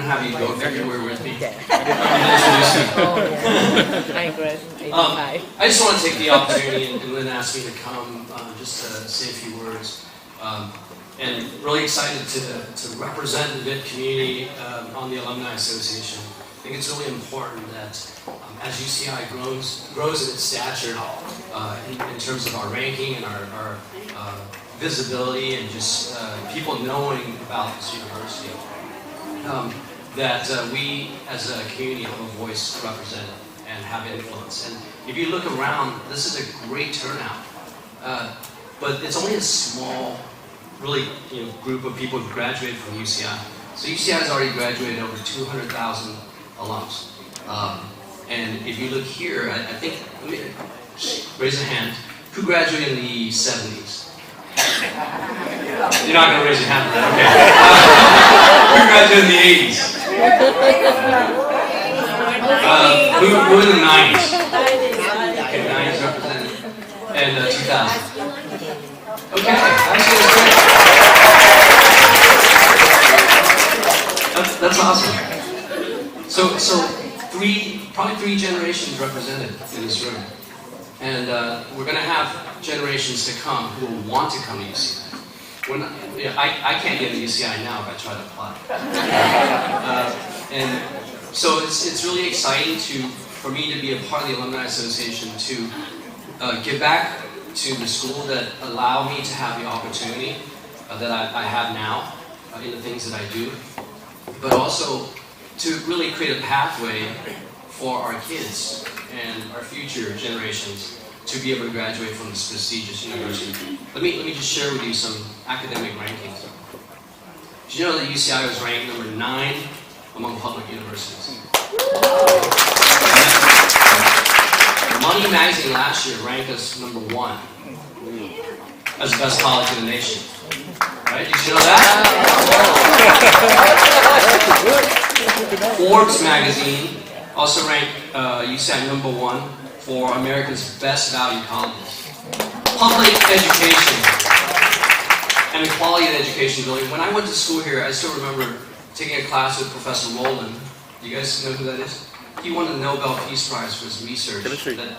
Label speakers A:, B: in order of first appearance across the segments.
A: to have you go everywhere with me. I just want to take the opportunity, and Lynn asked me to come just to say a few words. And really excited to represent the VIT community on the Alumni Association. I think it's really important that as UCI grows in its stature in terms of our ranking and our visibility and just people knowing about this university, that we as a community have a voice represented and have influence. And if you look around, this is a great turnout, but it's only a small, really group of people who graduated from UCI. So UCI has already graduated over 200,000 alums. And if you look here, I think, let me raise a hand. Who graduated in the 70s? You're not going to raise your hand for that, okay. Who graduated in the 80s? Who in the 90s? Okay, 90s represented. And 2000. Okay, actually that's awesome. So probably three generations represented in this room. And we're going to have generations to come who will want to come to UCI. I can't get to UCI now if I try to apply. And so it's really exciting for me to be a part of the Alumni Association, to give back to the school that allowed me to have the opportunity that I have now in the things that I do, but also to really create a pathway for our kids and our future generations to be able to graduate from this prestigious university. Let me just share with you some academic rankings. Did you know that UCI was ranked number 9 among public universities? Money Magazine last year ranked us number 1 as the best college in the nation. Right? Did you know that? Forbes magazine also ranked UCI number 1 for America's best value colleges. Public education and the quality of education building. When I went to school here, I still remember taking a class with Professor Rowland. Do you guys know who that is? He won the Nobel Peace Prize for his research that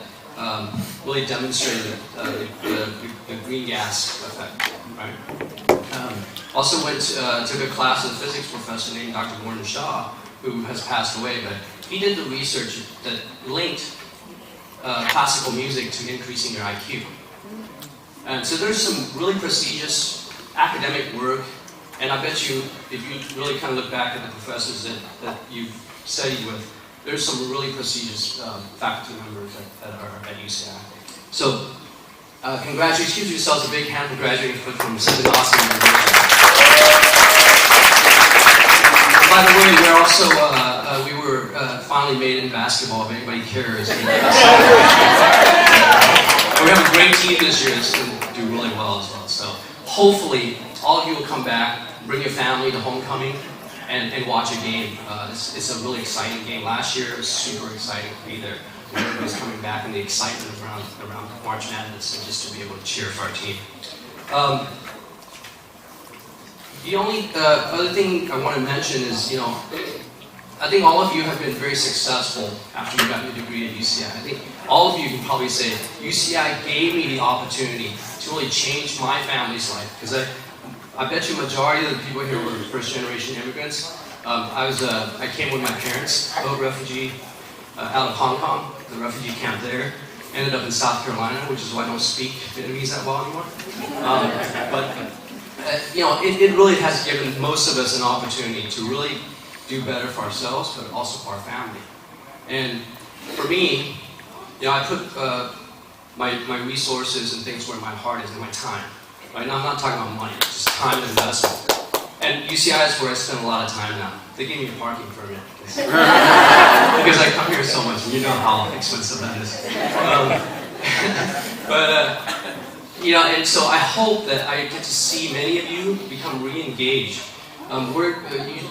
A: really demonstrated the green gas effect. Right? Also took a class with a physics professor named Dr. Gordon Shaw, who has passed away, but he did the research that linked classical music to increasing your IQ. And so there's some really prestigious academic work, and I bet you, if you really kind of look back at the professors that you've studied with, there's some really prestigious faculty members that are at UCI. So, congratulations, give yourselves a big hand for graduating from such an awesome university. By the way, we're also, we were finally made in basketball, if anybody cares. We have a great team this year that's going to do really well as well. So hopefully, all of you will come back, bring your family to homecoming, and watch a game. It's a really exciting game. Last year, it was super exciting to be there. Everybody's coming back, and the excitement around March Madness, and just to be able to cheer for our team. The only other thing I want to mention is, I think all of you have been very successful after you got your degree at UCI. I think all of you can probably say, UCI gave me the opportunity to really change my family's life. Because I bet you majority of the people here were first-generation immigrants. I came with my parents, boat refugee, out of Hong Kong, the refugee camp there. Ended up in South Carolina, which is why I don't speak Vietnamese that well anymore. It really has given most of us an opportunity to really do better for ourselves, but also for our family. And for me, I put my resources and things where my heart is and my time. Right now, I'm not talking about money, just time and investment. And UCI is where I spend a lot of time now. They gave me a parking permit because I come here so much, and you know how expensive that is. And so I hope that I get to see many of you become re-engaged.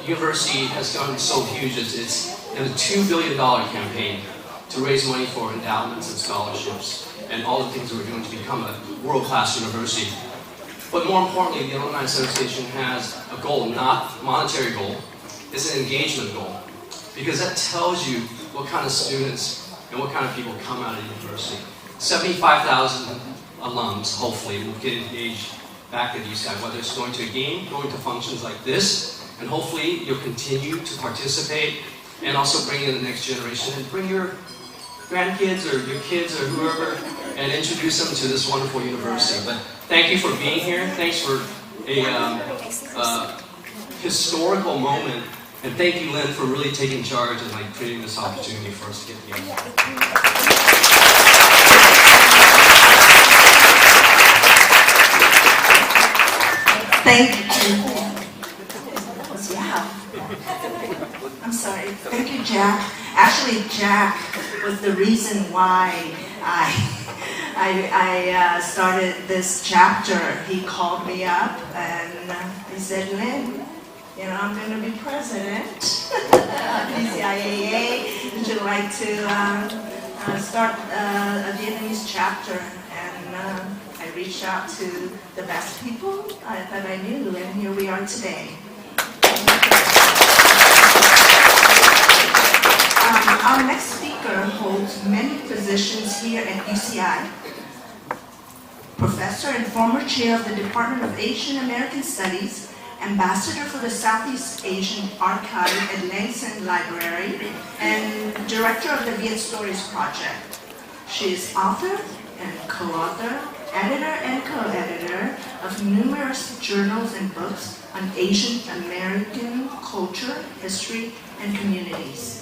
A: University has gotten so huge. It's a $2 billion campaign to raise money for endowments and scholarships and all the things that we're doing to become a world-class university. But more importantly, the Alumni Association has a goal, not monetary goal. is an engagement goal, because that tells you what kind of students and what kind of people come out of university. 75,000 alums, hopefully, will get engaged back at UCI, whether it's going to a game, going to functions like this, and hopefully you'll continue to participate and also bring in the next generation and bring your grandkids or your kids or whoever and introduce them to this wonderful university. But thank you for being here. Thanks for a historical moment. And thank you, Lynn, for really taking charge and creating this opportunity for us to get together.
B: Thank you. Yeah. I'm sorry. Thank you, Jack. Actually, Jack was the reason why I started this chapter. He called me up and he said, Lynn, you know, I'm going to be president of UCIAA. Would you like to start a Vietnamese chapter? And I reached out to the best people that I knew, and here we are today. Our next speaker holds many positions here at UCI. Professor and former chair of the Department of Asian American Studies, ambassador for the Southeast Asian Archive at Langston Library, and director of the Viet Stories Project. She is author and co-author, editor and co-editor of numerous journals and books on Asian American culture, history, and communities.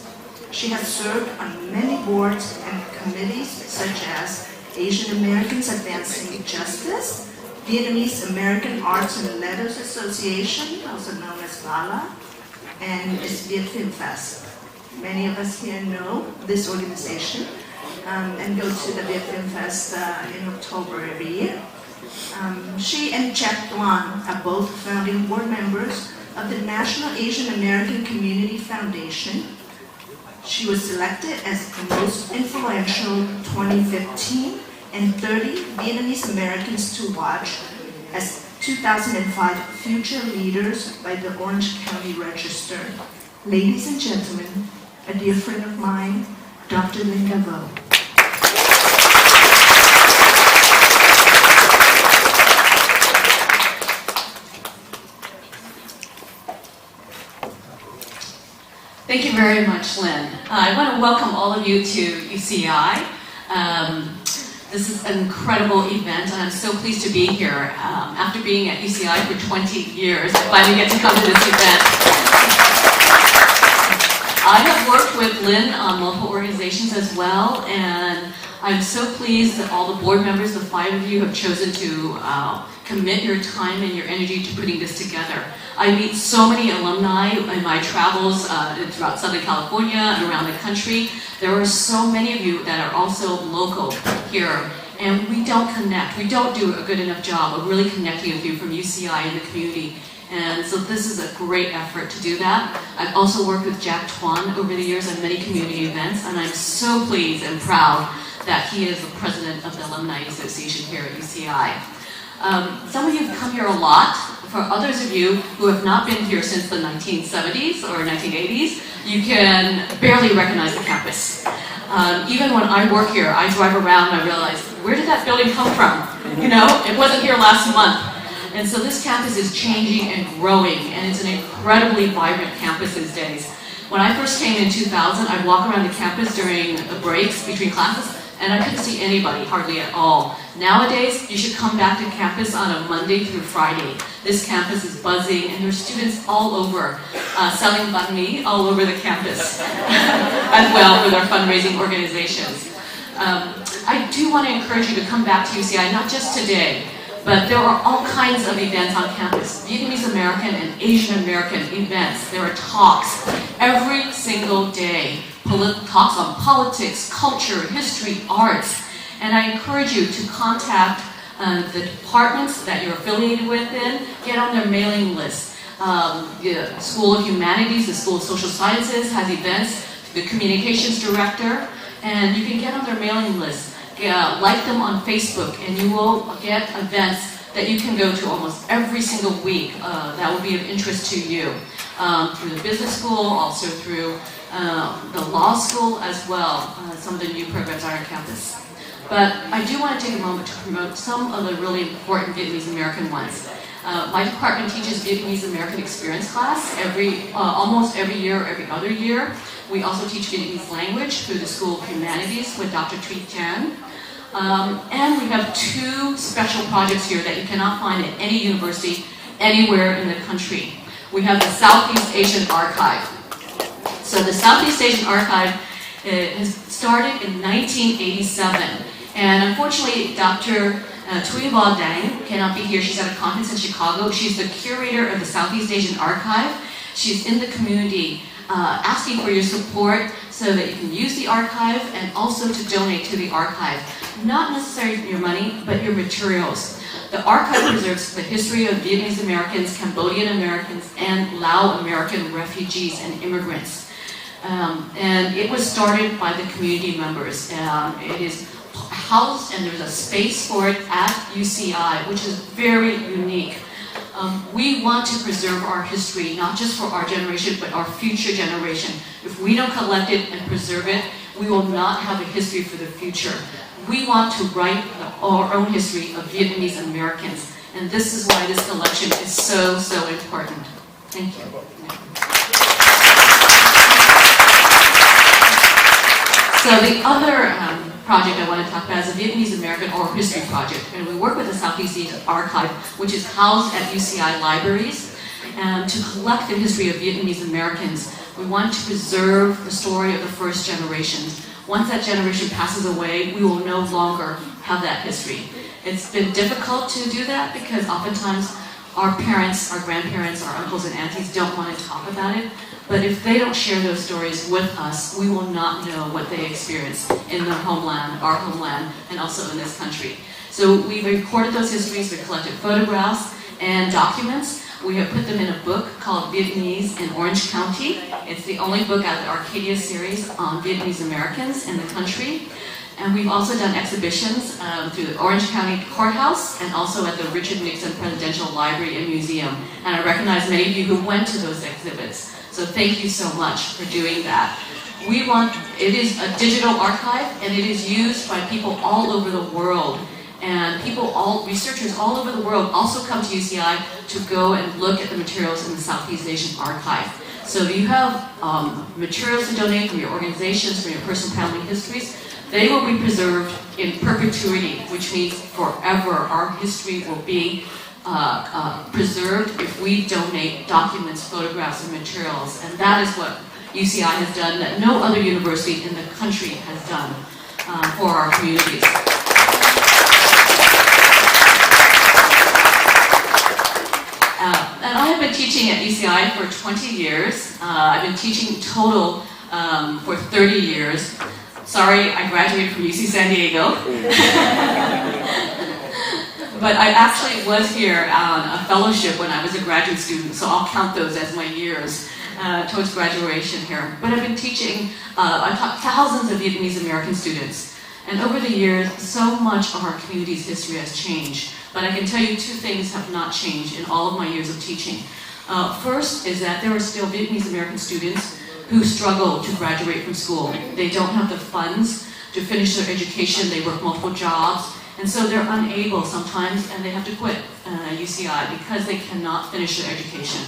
B: She has served on many boards and committees such as Asian Americans Advancing Justice, Vietnamese American Arts and Letters Association, also known as VALA, and its Viet Film Fest. Many of us here know this organization and go to the Viet Film Fest in October every year. She and Jack Toan are both founding board members of the National Asian American Community Foundation. She was selected as the most influential 2015 and 30 Vietnamese Americans to watch as 2005 Future Leaders by the Orange County Register. Ladies and gentlemen, a dear friend of mine, Dr. Linda Vo.
C: Thank you very much, Lynn. I want to welcome all of you to UCI. This is an incredible event, and I'm so pleased to be here. After being at UCI for 20 years, I finally get to come to this event. I have worked with Lynn on multiple organizations as well, and I'm so pleased that all the board members, the 5 of you, have chosen to commit your time and your energy to putting this together. I meet so many alumni in my travels throughout Southern California and around the country. There are so many of you that are also local here, and we don't connect. We don't do a good enough job of really connecting with you from UCI and the community. And so this is a great effort to do that. I've also worked with Jack Toan over the years on many community events, and I'm so pleased and proud that he is the president of the Alumni Association here at UCI. Some of you have come here a lot. For others of you who have not been here since the 1970s or 1980s, you can barely recognize the campus. Even when I work here, I drive around and I realize, where did that building come from? You know, it wasn't here last month. And so this campus is changing and growing, and it's an incredibly vibrant campus these days. When I first came in 2000, I'd walk around the campus during the breaks between classes, and I couldn't see anybody, hardly at all. Nowadays, you should come back to campus on a Monday through Friday. This campus is buzzing, and there's students all over, selling banh mi all over the campus, as well for their fundraising organizations. I do want to encourage you to come back to UCI, not just today, but there are all kinds of events on campus, Vietnamese American and Asian American events. There are talks every single day, talks on politics, culture, history, arts. And I encourage you to contact the departments that you're affiliated with, get on their mailing list. The School of Humanities, the School of Social Sciences has events, the communications director, and you can get on their mailing list. Like them on Facebook, and you will get events that you can go to almost every single week that will be of interest to you. through the business school, also through the law school as well. Some of the new programs are on campus. But I do want to take a moment to promote some of the really important Vietnamese American ones. My department teaches Vietnamese American experience class almost every year, every other year. We also teach Vietnamese language through the School of Humanities with Dr. Toan. And we have two special projects here that you cannot find at any university anywhere in the country. We have the Southeast Asian Archive. So the Southeast Asian Archive has started in 1987. And unfortunately, Dr. Thuy Dang cannot be here. She's at a conference in Chicago. She's the curator of the Southeast Asian Archive. She's in the community asking for your support so that you can use the archive and also to donate to the archive. Not necessarily your money, but your materials. The archive preserves the history of Vietnamese Americans, Cambodian Americans, and Lao American refugees and immigrants. And it was started by the community members. It is housed, and there's a space for it at UCI, which is very unique. We want to preserve our history, not just for our generation, but our future generation. If we don't collect it and preserve it, we will not have a history for the future. We want to write our own history of Vietnamese Americans, and this is why this collection is so, so important. Thank you. So the other project I want to talk about is a Vietnamese American Oral History Project. And we work with the Southeast Asian Archive, which is housed at UCI libraries, to collect the history of Vietnamese Americans. We want to preserve the story of the first generation. Once that generation passes away, we will no longer have that history. It's been difficult to do that because oftentimes our parents, our grandparents, our uncles and aunties don't want to talk about it. But if they don't share those stories with us, we will not know what they experienced in their homeland, our homeland, and also in this country. So we've recorded those histories, we collected photographs and documents. We have put them in a book called Vietnamese in Orange County. It's the only book out of the Arcadia series on Vietnamese Americans in the country. And we've also done exhibitions through the Orange County Courthouse and also at the Richard Nixon Presidential Library and Museum. And I recognize many of you who went to those exhibits. So thank you so much for doing that. It is a digital archive, and it is used by people all over the world. And researchers all over the world also come to UCI to go and look at the materials in the Southeast Asian Archive. So if you have materials to donate from your organizations, from your personal family histories, they will be preserved in perpetuity, which means forever our history will be preserved if we donate documents, photographs, and materials. And that is what UCI has done that no other university in the country has done for our communities. And I have been teaching at UCI for 20 years. I've been teaching total for 30 years. Sorry, I graduated from UC San Diego. But I actually was here on a fellowship when I was a graduate student, so I'll count those as my years towards graduation here. But I've been teaching, I've taught thousands of Vietnamese American students. And over the years, so much of our community's history has changed. But I can tell you two things have not changed in all of my years of teaching. First is that there are still Vietnamese American students who struggle to graduate from school. They don't have the funds to finish their education, they work multiple jobs, and so they're unable sometimes, and they have to quit UCI because they cannot finish their education.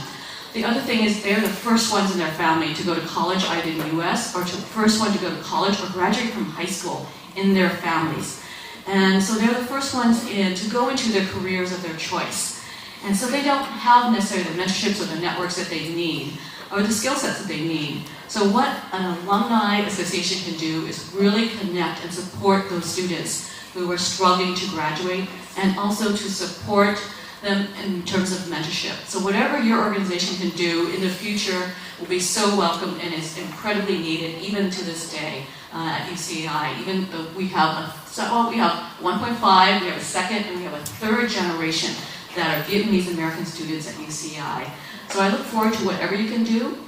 C: The other thing is they're the first ones in their family to go to college either in the US or the first one to go to college or graduate from high school in their families. And so they're the first ones to go into their careers of their choice. And so they don't have necessarily the mentorships or the networks that they need or the skill sets that they need. So what an alumni association can do is really connect and support those students who are struggling to graduate and also to support them in terms of mentorship. So whatever your organization can do in the future will be so welcome and is incredibly needed even to this day at UCI. Even though we have 1.5, we have a second, and we have a third generation that are Vietnamese American students at UCI. So I look forward to whatever you can do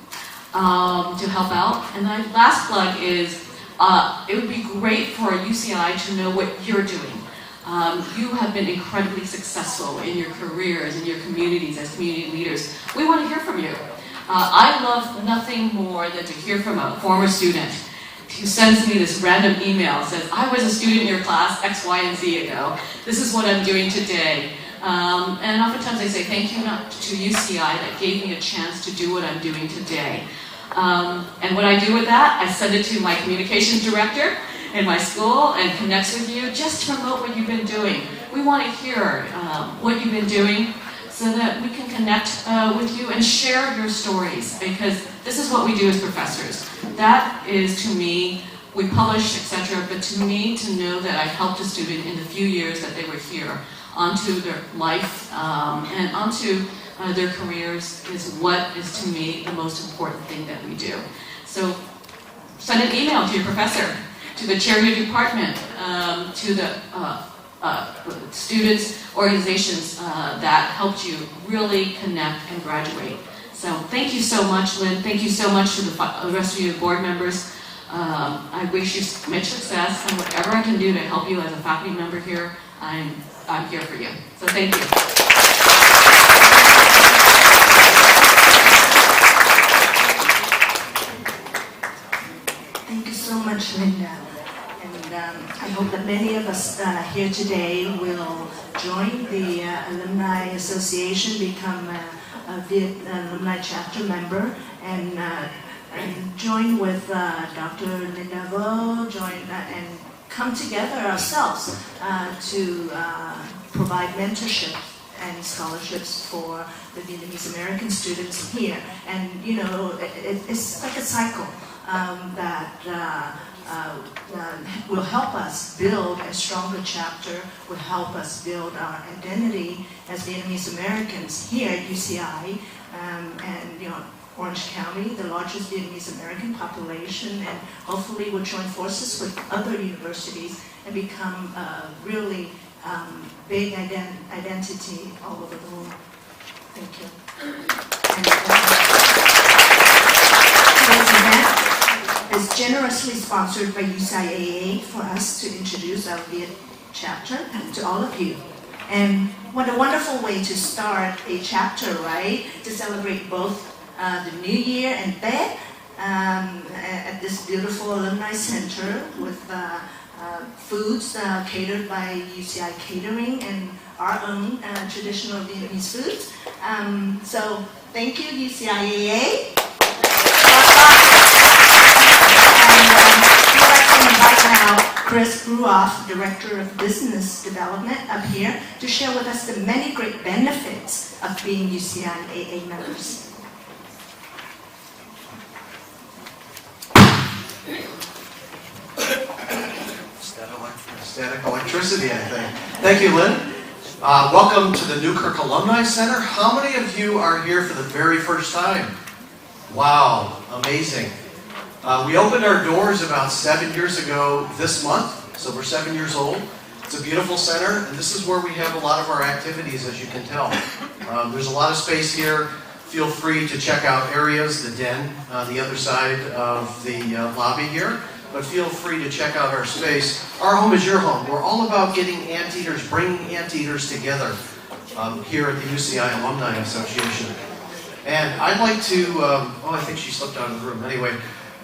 C: to help out. And my last plug is, it would be great for UCI to know what you're doing. You have been incredibly successful in your careers, in your communities as community leaders. We want to hear from you. I love nothing more than to hear from a former student who sends me this random email, says, I was a student in your class X, Y, and Z ago. This is what I'm doing today. And oftentimes I say, thank you to UCI that gave me a chance to do what I'm doing today. And what I do with that, I send it to my communications director in my school and connects with you just to promote what you've been doing. We want to hear what you've been doing so that we can connect with you and share your stories, because this is what we do as professors. That is, to me, we publish, etc., but to me, to know that I helped a student in the few years that they were here onto their life and onto their careers is what is, to me, the most important thing that we do. So send an email to your professor, to the chair of your department, to the students, organizations that helped you really connect and graduate. So thank you so much, Lynn. Thank you so much to the rest of you board members. I wish you much success, and whatever I can do to help you as a faculty member here, I'm here for you. So thank you.
B: Thank you so much, Linda. And I hope that many of us here today will join the Alumni Association, become a Viet Alumni chapter member, and join with Dr. Linda Vo, and come together ourselves to provide mentorship and scholarships for the Vietnamese American students here. And you know, it's like a cycle that will help us build a stronger chapter, will help us build our identity as Vietnamese Americans here at UCI, and you know, Orange County, the largest Vietnamese American population, and hopefully we'll join forces with other universities and become a really big identity all over the world. Thank you. And, today's event is generously sponsored by UCIAA for us to introduce our Viet chapter to all of you. And what a wonderful way to start a chapter, right? To celebrate both the New Year and Tết at this beautiful alumni center with foods catered by UCI Catering and our own traditional Vietnamese foods. So thank you, UCIAA. And we'd like to invite now Chris Ruoff, Director of Business Development, up here to share with us the many great benefits of being UCIAA members.
D: Static electricity, I think. Thank you, Lynn. Welcome to the Newkirk Alumni Center. How many of you are here for the very first time? Wow, amazing. We opened our doors about 7 years ago this month, so we're 7 years old. It's a beautiful center, and this is where we have a lot of our activities, as you can tell. There's a lot of space here. Feel free to check out areas, the den, the other side of the lobby here. But feel free to check out our space. Our home is your home. We're all about getting anteaters, bringing anteaters together here at the UCI Alumni Association. And I'd like to, I think she slipped out of the room. Anyway,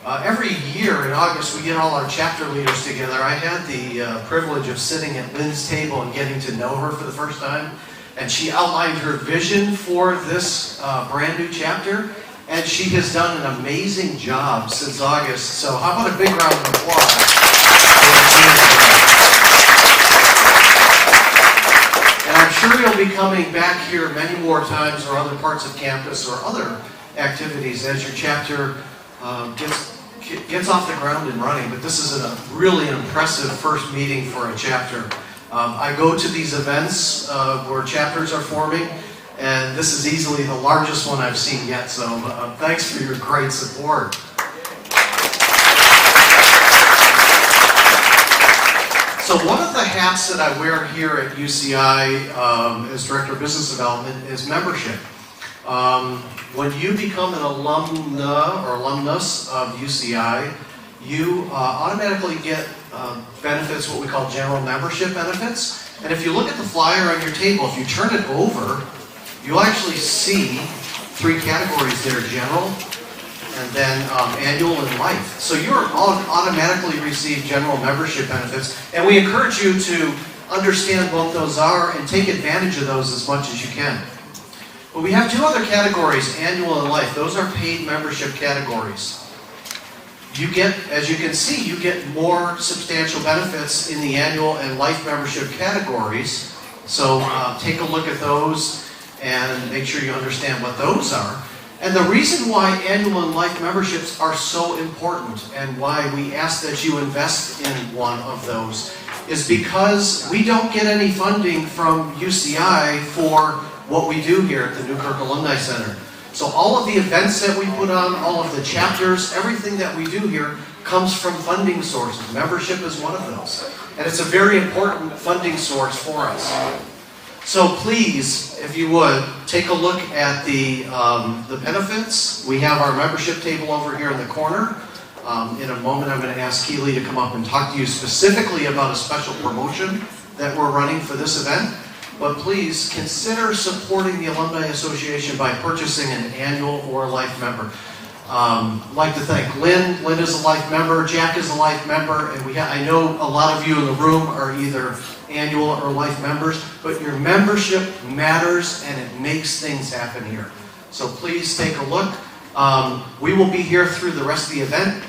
D: every year in August we get all our chapter leaders together. I had the privilege of sitting at Lynn's table and getting to know her for the first time. And she outlined her vision for this brand new chapter. And she has done an amazing job since August. So how about a big round of applause? And I'm sure you'll be coming back here many more times, or other parts of campus, or other activities as your chapter gets off the ground and running. But this is a really impressive first meeting for a chapter. I go to these events where chapters are forming, and this is easily the largest one I've seen yet, so thanks for your great support. So one of the hats that I wear here at UCI as Director of Business Development is membership. When you become an alumna or alumnus of UCI, you automatically get benefits, what we call general membership benefits. And if you look at the flyer on your table, if you turn it over, you'll actually see three categories there, general, and then annual and life. So you're all automatically receive general membership benefits, and we encourage you to understand what those are and take advantage of those as much as you can. But we have two other categories, annual and life. Those are paid membership categories. You get, as you can see, you get more substantial benefits in the annual and life membership categories. So take a look at those and make sure you understand what those are. And the reason why annual and life memberships are so important and why we ask that you invest in one of those is because we don't get any funding from UCI for what we do here at the Newkirk Alumni Center. So all of the events that we put on, all of the chapters, everything that we do here comes from funding sources. Membership is one of those. And it's a very important funding source for us. So please, if you would, take a look at the benefits. We have our membership table over here in the corner. In a moment, I'm going to ask Keely to come up and talk to you specifically about a special promotion that we're running for this event. But please consider supporting the Alumni Association by purchasing an annual or life member. I'd like to thank Lynn. Lynn is a life member. Jack is a life member. And I know a lot of you in the room are either annual or life members, but your membership matters and it makes things happen here. So please take a look. We will be here through the rest of the event.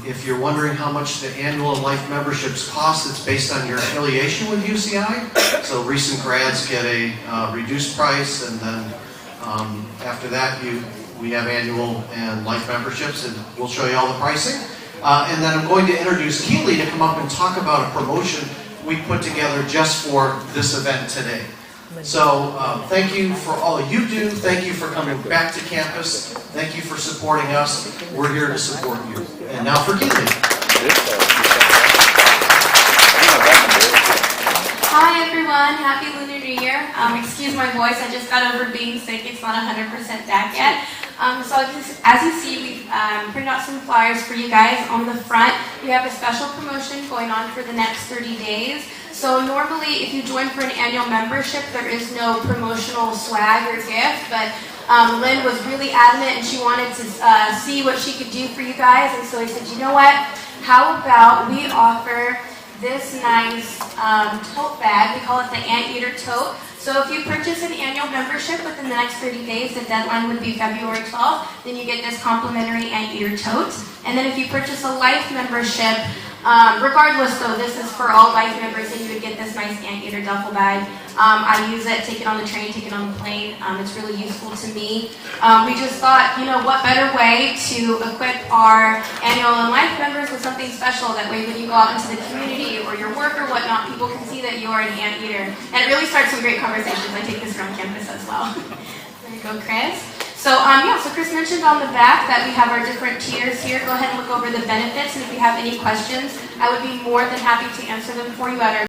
D: If you're wondering how much the annual and life memberships cost, it's based on your affiliation with UCI. So recent grads get a reduced price, and then after that we have annual and life memberships, and we'll show you all the pricing. And then I'm going to introduce Keely to come up and talk about a promotion we put together just for this event today. So thank you for all you do. Thank you for coming back to campus. Thank you for supporting us. We're here to support you. And now for Keely.
E: Hi everyone, happy Lunar New Year. Excuse my voice, I just got over being sick. It's not 100% back yet. So as you see, we've printed out some flyers for you guys. On the front, we have a special promotion going on for the next 30 days. So normally, if you join for an annual membership, there is no promotional swag or gift, but Lynn was really adamant and she wanted to see what she could do for you guys. And so I said, you know what? How about we offer this nice tote bag. We call it the Anteater Tote. So if you purchase an annual membership within the next 30 days, the deadline would be February 12th, then you get this complimentary Anteater Tote. And then if you purchase a life membership, regardless though, this is for all life members, and you would get this nice Anteater duffel bag. I use it, take it on the train, take it on the plane. It's really useful to me. We just thought, you know, what better way to equip our annual and life members with something special. That way when you go out into the community or your work or whatnot, people can see that you are an Anteater. And it really starts some great conversations. I take this around campus as well. There you go, Chris. So so Chris mentioned on the back that we have our different tiers here. Go ahead and look over the benefits, and if you have any questions, I would be more than happy to answer them for you at our